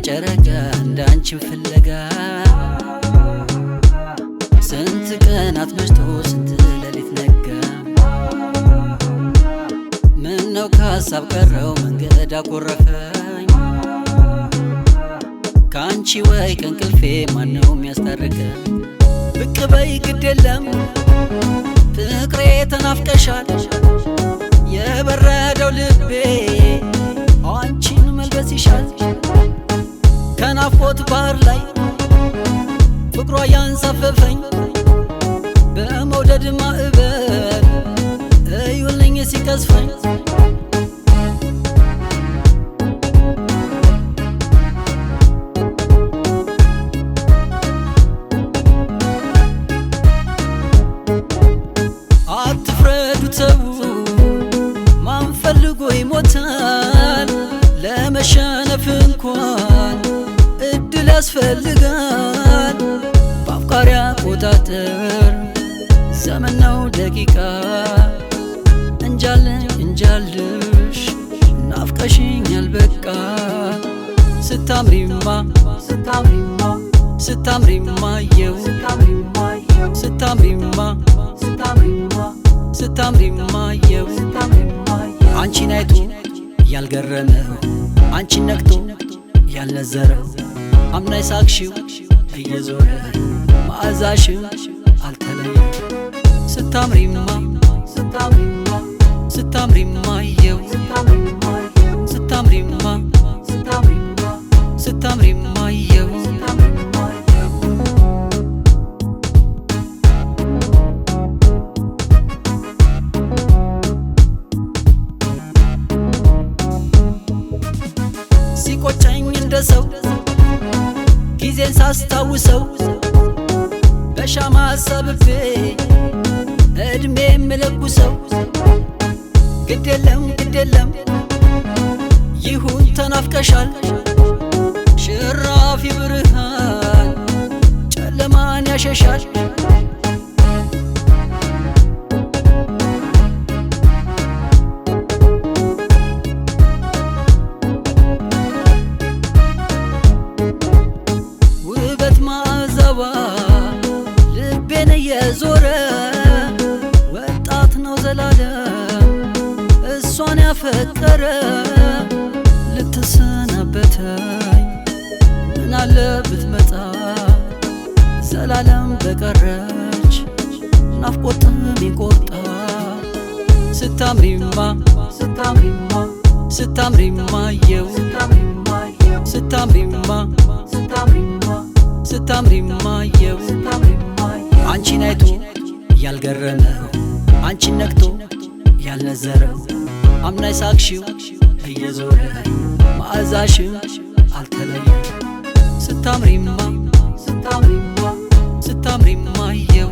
ጨረቃ እንዳንቺን ፍለጋ ስንት ቀናት መሽቶ ስንት ሌሊት ነጋ። ምነው ከሀሳብ ቀረው መንገድ አኮረፈኝ ካንቺ ወይ ከእንቅልፌ ማነው የሚያስታርቀኝ? ብቅ በይ ግድ የለም ፍቅሬ ተናፍቀሻል የበረደው ልቤ አንቺን መልበስ ይሻል። ከናፍቆት ባህር ላይ ፍቅሯ ያንሳፈፈኝ በመውደድ ማዕበል እዩልኝ ሲቀዝፈኝ። አትፍረዱ ተው ማን ፈልጎ ይሞታል ለመሸነፍ እንኳን እድል ያስፈልጋል። በአፍቃሪ አቆጣጠር ዘመን ነው ደቂቃ እንጃልሽ ናፍቀሽኛል በቃ። ስታምሪማ የው ስታምሪማ የው አንቺን አይቶ ያልገረመው አንቺን ነክቶ ያልነዘረው አምናይ ሳቅሽው እየዞረ መዓዛሽም አልተለየም። ስታምሪማ የው ስታምሪማ የው ሲቆጨኝ እንደ ሰው ጊዜን ሳስታውሰው በሻማ ሰብቤ እድሜ የምለኩሰው ግድ የለም ይሁን ተናፍቀሻል ሽራፊ ብርሃን ጨለማን ያሸሻል። ውበት ማዕዛዋ ልቤን እየዞረ ወጣት ነው ዘላለም እሷን ያፈቀረ ልትሰናበተኝ ምናለ ብትመጣ ዘላለም በቀረች ናፍቆት ሚንቆርጣ። ስታምሪማ የው ስታምሪማ የው አንቺን አይቶ ያልገረመው አንቺን ነክቶ ያልነዘረው አምናይ ሳቅሽው እየዞረ መዓዛሽም አልተለየም። ስታምሪማ የው